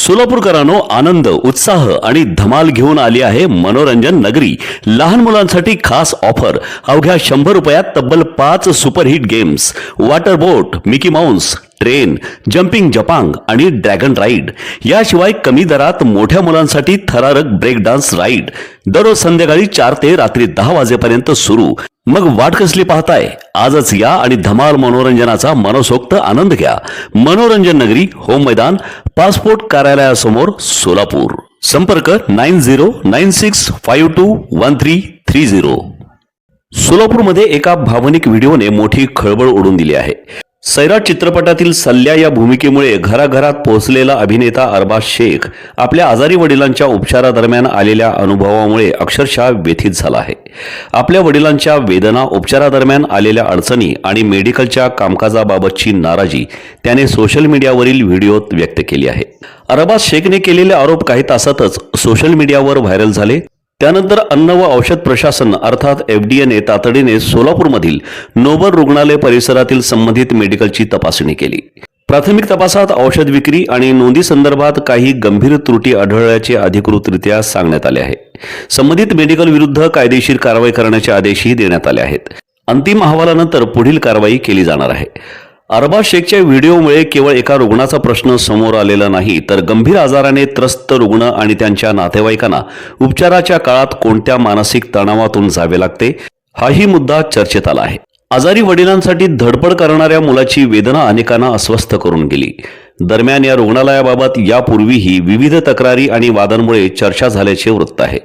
सोलापूरकरांनो, आनंद, उत्साह आणि धमाल घेऊन आली आहे मनोरंजन नगरी. लहान मुलांसाठी खास ऑफर. अवघ्या 100 रुपयात तब्बल 5 सुपरहिट गेम्स, वॉटर बोट, मिकी माउस, ट्रेन, जम्पिंग जपांग आणि ड्रॅगन राईड. याशिवाय कमी दरात मोठ्या मुलांसाठी थरारक ब्रेक डान्स राईड. दररोज संध्याकाळी 4 ते रात्री 10 वाजेपर्यंत सुरू. मग वाट कसली पाहताय? आजच या आणि धमाल मनोरंजनाचा मनसोक्त आनंद घ्या. मनोरंजन नगरी, होम मैदान, पासपोर्ट कार्यालयासमोर, सोलापूर. संपर्क 9096521330. सोलापूरमध्ये एका भावनिक व्हिडिओने मोठी खळबळ उडवून दिली आहे. सैराट चित्रपटातील सल्ल्या या भूमिकेमुळे घराघरात पोहोचलेला अभिनेता अरबाज शेख आपल्या आजारी वडिलांच्या उपचारादरम्यान आलेल्या अनुभवामुळे अक्षरशः व्यथित झाला आहे. आपल्या वडिलांच्या वेदना, उपचारादरम्यान आलेल्या अडचणी आणि मेडिकलच्या कामकाजाबाबतची नाराजी त्याने सोशल मीडियावरील व्हिडिओत व्यक्त केली आहे. अरबाज शेखने केलेले आरोप काही तासातच सोशल मीडियावर व्हायरल झाले. त्यानंतर अन्न व औषध प्रशासन अर्थात एफडीएने तातडीने सोलापूरमधील नोबल रुग्णालय परिसरातील संबंधित मेडिकलची तपासणी केली. प्राथमिक तपासात औषध विक्री आणि नोंदी संदर्भात काही गंभीर त्रुटी आढळल्याचे अधिकृतरित्या सांगण्यात आले आहे. संबंधित मेडिकल विरुद्ध कायदेशीर कारवाई करण्याचे आदेशही देण्यात आले आहेत. अंतिम अहवालानंतर पुढील कारवाई केली जाणार आहे. अरबाज शेखच्या व्हिडिओमुळे केवळ एका रुग्णाचा प्रश्न समोर आलेला नाही, तर गंभीर आजाराने त्रस्त रुग्ण आणि त्यांच्या नातेवाईकांना उपचाराच्या काळात कोणत्या मानसिक तणावातून जावे लागते, हाही मुद्दा चर्चेत आला आहे. आजारी वडिलांसाठी धडपड करणाऱ्या मुलाची वेदना अनेकांना अस्वस्थ करून गेली. दरम्यान या रुग्णालयाबाबत यापूर्वीही विविध तक्रारी आणि वादांमुळे चर्चा झाल्याचे वृत्त आहे.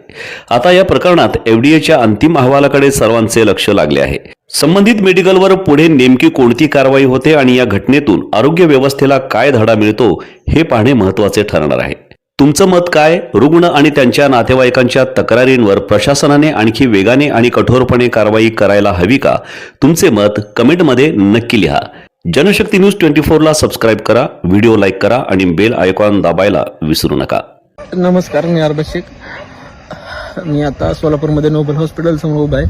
आता या प्रकरणात एफडीएच्या अंतिम अहवालाकडे सर्वांचे लक्ष लागले आहे. संबंधित मेडिकलवर पुढे नेमकी कोणती कारवाई होते आणि या घटनेतून आरोग्य व्यवस्थेला काय धडा मिळतो हे पाहणे महत्त्वाचे ठरणार आहे. तुमचं मत काय? रुग्ण आणि त्यांच्या नातेवाईकांच्या तक्रारींवर प्रशासनाने आणखी वेगाने आणि कठोरपणे कारवाई करायला हवी का? तुमचे मत कमेंटमध्ये नक्की लिहा. जनशक्ती न्यूज 24 ला सबस्क्राईब करा, व्हिडिओ लाईक करा आणि बेल आयकॉन दाबायला विसरू नका. नमस्कार, मी अरबाज शेख. मी आता सोलापूरमध्ये नोबल हॉस्पिटल समोर उभा आहे.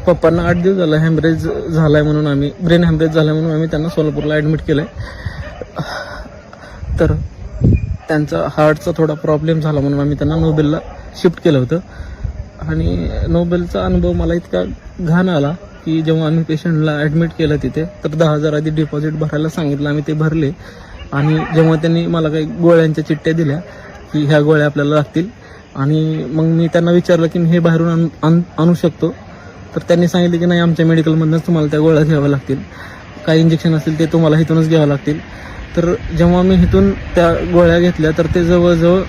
पप्पांना 8 दिवस झाला हॅमरेज झालाय म्हणून ब्रेन हॅमरेज झालाय म्हणून आम्ही त्यांना सोलापूरला ॲडमिट केलंय. तर त्यांचा हार्टचा थोडा प्रॉब्लेम झाला म्हणून आम्ही त्यांना नोबेलला शिफ्ट केलं होतं. आणि नोबेलचा अनुभव मला इतका घाण आला की जेव्हा आम्ही पेशंटला ॲडमिट केलं तिथे, तर 10,000 आधी डिपॉझिट भरायला सांगितलं. आम्ही ते भरले आणि जेव्हा त्यांनी मला काही गोळ्यांच्या चिठ्ठ्या दिल्या की ह्या गोळ्या आपल्याला लागतील, आणि मग मी त्यांना विचारलं की मी हे बाहेरून आणू शकतो, तर त्यांनी सांगितलं की नाही, आमच्या मेडिकलमधूनच तुम्हाला त्या गोळ्या घ्याव्या लागतील. काही इंजेक्शन असतील ते तुम्हाला इथूनच घ्यावं लागतील. तर जेव्हा मी इथून त्या गोळ्या घेतल्या तर ते जवळजवळ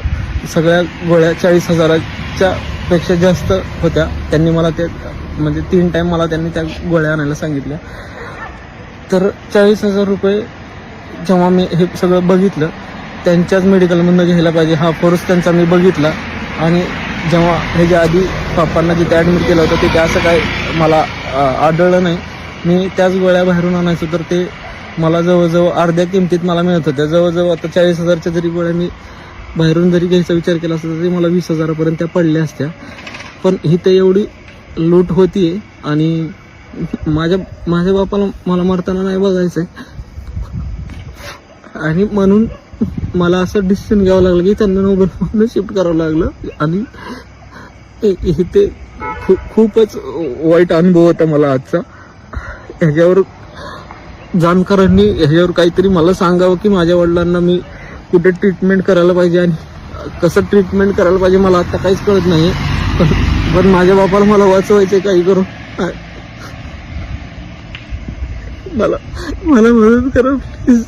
सगळ्या गोळ्या 40,000च्या पेक्षा जास्त होत्या. त्यांनी मला ते म्हणजे 3 टाईम मला त्यांनी त्या गोळ्या आणायला सांगितल्या. तर 40,000 रुपये जेव्हा मी हे सगळं बघितलं, त्यांच्याच मेडिकलमधून घ्यायला पाहिजे हा फोर्स त्यांचा मी बघितला. आणि जेव्हा ह्याच्या आधी पप्पांना जिथे ॲडमिट केलं होतं तिथे असं काय मला आढळलं नाही. मी त्याच गोळ्या बाहेरून आणायचो तर ते मला जवळजवळ अर्ध्या किमतीत मला मिळत होत्या. जवळजवळ आता 40,000च्या जरी गोळ्या मी बाहेरून जरी घ्यायचा विचार केला असता तरी मला 20,000पर्यंत त्या पडल्या असत्या. पण इथे एवढी लूट होतीये आणि माझ्या बापाला मला मरताना नाही बघायचं आहे. आणि म्हणून मला असं डिसिजन घ्यावं लागलं की त्यांना नोबेलमधून शिफ्ट करावं लागलं. आणि इथे खूपच वाईट अनुभव होता मला आजचा. ह्याच्यावर जाणकारांनी ह्याच्यावर काहीतरी मला सांगावं की माझ्या वडिलांना मी कुठे ट्रीटमेंट करायला पाहिजे आणि कसं ट्रीटमेंट करायला पाहिजे. मला आता काहीच कळत नाही. पण माझ्या बापाला मला वाचवायचं काही करून. मला मदत करा प्लीज.